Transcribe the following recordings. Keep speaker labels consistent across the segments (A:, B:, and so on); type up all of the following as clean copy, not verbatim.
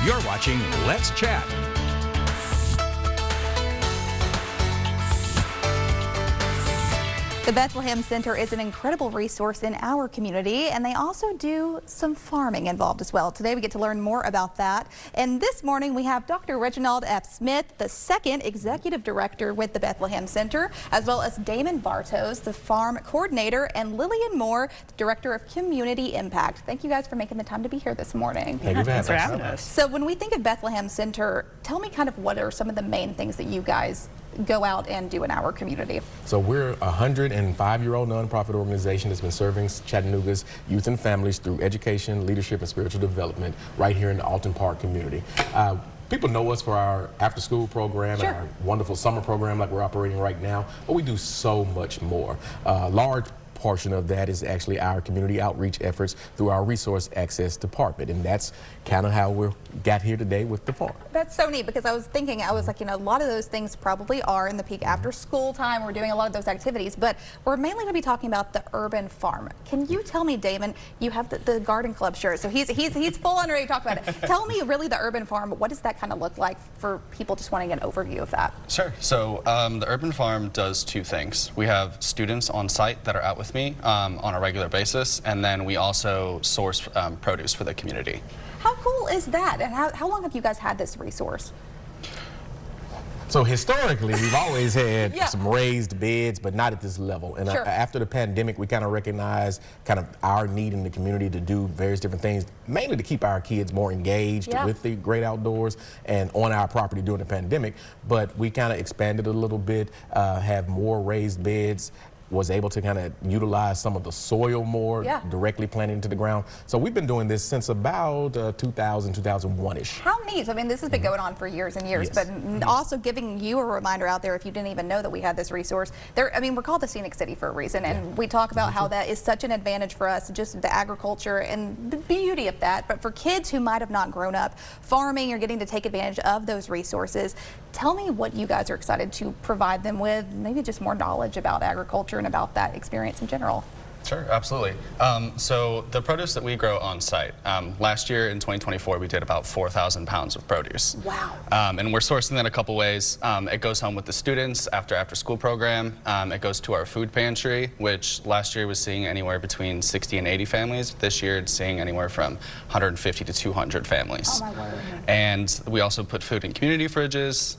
A: You're watching Let's Chat.
B: The Bethlehem Center is an incredible resource in our community, and they also do some farming involved as well. Today we get to learn more about that. And this morning we have Dr. Reginald F. Smith, the second executive director with the Bethlehem Center, as well as Damon Bartos, the farm coordinator, and Lillian Moore, the director of community impact. Thank you guys for making the time to be here this morning.
C: Thank you for having us.
B: So when we think of Bethlehem Center, tell me kind of what are some of the main things that you guys go out and do in our community.
C: So we're a 105-year-old nonprofit organization that's been serving Chattanooga's youth and families through education, leadership, and spiritual development right here in the Alton Park community. People know us for our after-school program and our wonderful summer program like we're operating right now, but we do so much more. Large portion of that is actually our community outreach efforts through our resource access department, and that's kind of how we got here today with the farm.
B: That's so neat, because I was thinking, I was like, you know, a lot of those things probably are in the peak after school time. We're doing a lot of those activities, but we're mainly going to be talking about the urban farm. Can you tell me, Damon, you have the garden club shirt, so he's full on ready to talk about it. Tell me really the urban farm, what does that kind of look like for people just wanting an overview of that?
D: Sure. So the urban farm does two things. We have students on site that are out with me on a regular basis, and then we also source produce for the community.
B: How cool is that, and how long have you guys had this resource?
C: So historically, we've always had some raised beds, but not at this level. And after the pandemic, we kind of recognized kind of our need in the community to do various different things, mainly to keep our kids more engaged with the great outdoors and on our property during the pandemic. But we kind of expanded a little bit, have more raised beds, was able to kind of utilize some of the soil more, directly planted into the ground. So we've been doing this since about 2000, 2001-ish.
B: How neat. I mean, this has been going on for years and years, but also giving you a reminder out there if you didn't even know that we had this resource. I mean, we're called the Scenic City for a reason, and we talk about how that is such an advantage for us, just the agriculture and the beauty of that. But for kids who might have not grown up farming or getting to take advantage of those resources, tell me what you guys are excited to provide them with, maybe just more knowledge about agriculture and about that experience in general.
D: Sure, absolutely. So the produce that we grow on site, last year in 2024 we did about 4,000 pounds of produce.
B: Wow.
D: And we're sourcing that a couple ways. It goes home with the students after school program. It goes to our food pantry, which last year was seeing anywhere between 60 and 80 families. This year it's seeing anywhere from 150 to 200 families.
B: Oh my word.
D: And we also put food in community fridges.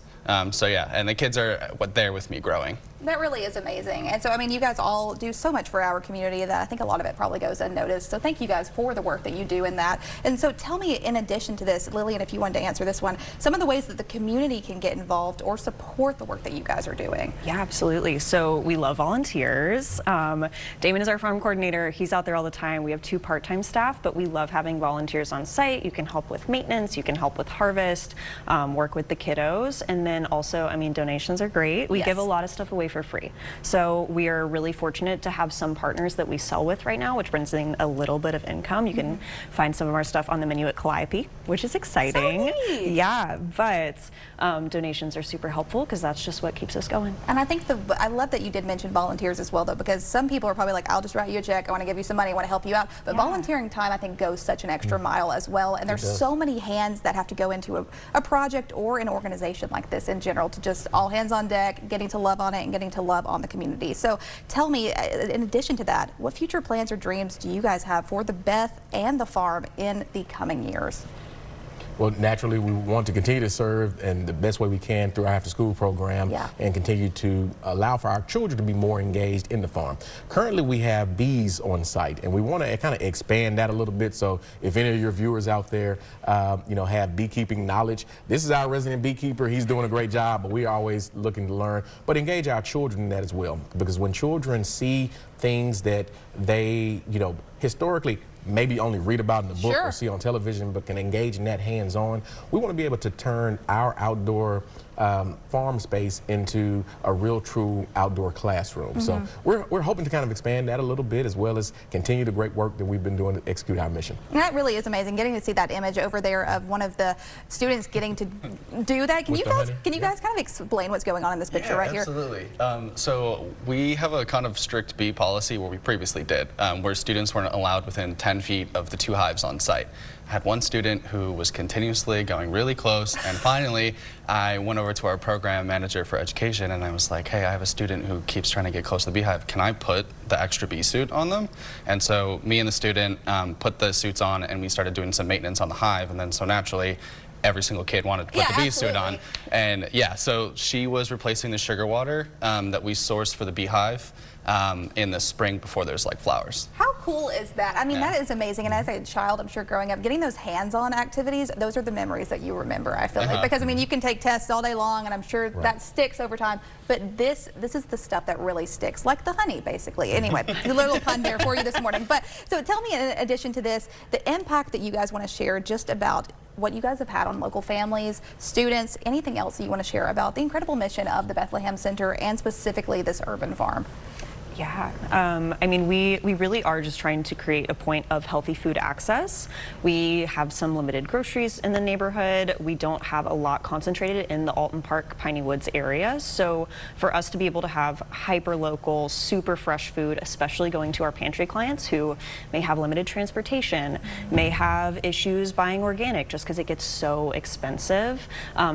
D: So yeah, and the kids are there with me growing.
B: That really is amazing. And so, I mean, you guys all do so much for our community that I think a lot of it probably goes unnoticed. So thank you guys for the work that you do in that. And so tell me, in addition to this, Lillian, if you wanted to answer this one, some of the ways that the community can get involved or support the work that you guys are doing.
E: Yeah, absolutely. So we love volunteers. Damon is our farm coordinator. He's out there all the time. We have 2 part-time staff, but we love having volunteers on site. You can help with maintenance, you can help with harvest, work with the kiddos, and then also, I mean, donations are great. We give a lot of stuff away for free. So we are really fortunate to have some partners that we sell with right now, which brings in a little bit of income. You can find some of our stuff on the menu at Calliope, which is exciting.
B: So neat.
E: Yeah, but donations are super helpful because that's just what keeps us going.
B: And I think I love that you did mention volunteers as well, though, because some people are probably like, I'll just write you a check, I want to give you some money, I want to help you out. But volunteering time, I think, goes such an extra mile as well. And there's so many hands that have to go into a project or an organization like this in general, to just all hands on deck, getting to love on it and getting to love on the community. So tell me, in addition to that, what future plans or dreams do you guys have for the Beth and the farm in the coming years?
C: Well, naturally, we want to continue to serve in the best way we can through our after-school program and continue to allow for our children to be more engaged in the farm. Currently, we have bees on site, and we want to kind of expand that a little bit. So if any of your viewers out there, you know, have beekeeping knowledge, this is our resident beekeeper. He's doing a great job, but we are always looking to learn, but engage our children in that as well. Because when children see things that they, you know, historically maybe only read about in the book or see on television, but can engage in that hands-on, we want to be able to turn our outdoor farm space into a real true outdoor classroom. So we're hoping to kind of expand that a little bit, as well as continue the great work that we've been doing to execute our mission.
B: And that really is amazing, getting to see that image over there of one of the students getting to do that. Can you guys kind of explain what's going on in this picture right here?
D: Absolutely. So we have a kind of strict bee policy, where we previously did, where students weren't allowed within 10 feet of the 2 hives on site. I had one student who was continuously going really close, and finally I went over to our program manager for education and I was like, hey, I have a student who keeps trying to get close to the beehive. Can I put the extra bee suit on them? And so me and the student put the suits on, and we started doing some maintenance on the hive, and then so naturally every single kid wanted to put the bee suit on. And yeah, so she was replacing the sugar water that we sourced for the beehive in the spring before there's like flowers.
B: How cool is that? I mean, that is amazing. And as a child, I'm sure growing up, getting those hands-on activities, those are the memories that you remember, I feel like. Because I mean, you can take tests all day long, and I'm sure that sticks over time. But this is the stuff that really sticks, like the honey, basically. Anyway, a little pun there for you this morning. But so tell me, in addition to this, the impact that you guys want to share just about what you guys have had on local families, students, anything else that you want to share about the incredible mission of the Bethlehem Center and specifically this urban farm.
E: Yeah, I mean, we really are just trying to create a point of healthy food access. We have some limited groceries in the neighborhood. We don't have a lot concentrated in the Alton Park, Piney Woods area. So for us to be able to have hyper local, super fresh food, especially going to our pantry clients who may have limited transportation, may have issues buying organic just because it gets so expensive,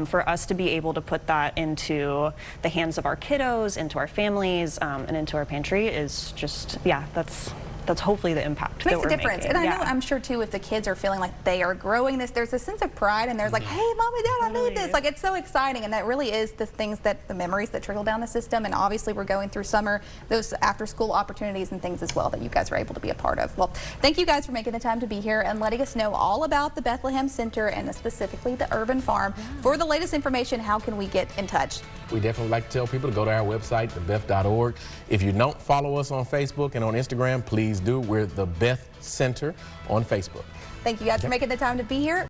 E: for us to be able to put that into the hands of our kiddos, into our families, and into our pantry is just, yeah, that's hopefully the impact that
B: makes
E: we're
B: a difference.
E: making.
B: And I know, I'm sure too, if the kids are feeling like they are growing this, there's a sense of pride, and there's like, hey, mom and dad, I made this. Like, it's so exciting, and that really is the things that the memories that trickle down the system. And obviously, we're going through summer, those after-school opportunities and things as well that you guys are able to be a part of. Well, thank you guys for making the time to be here and letting us know all about the Bethlehem Center and specifically the urban farm. For the latest information, how can we get in touch?
C: We definitely like to tell people to go to our website, thebeth.org. If you don't follow us on Facebook and on Instagram, please do. We're the Beth Center on Facebook.
B: Thank you guys for making the time to be here.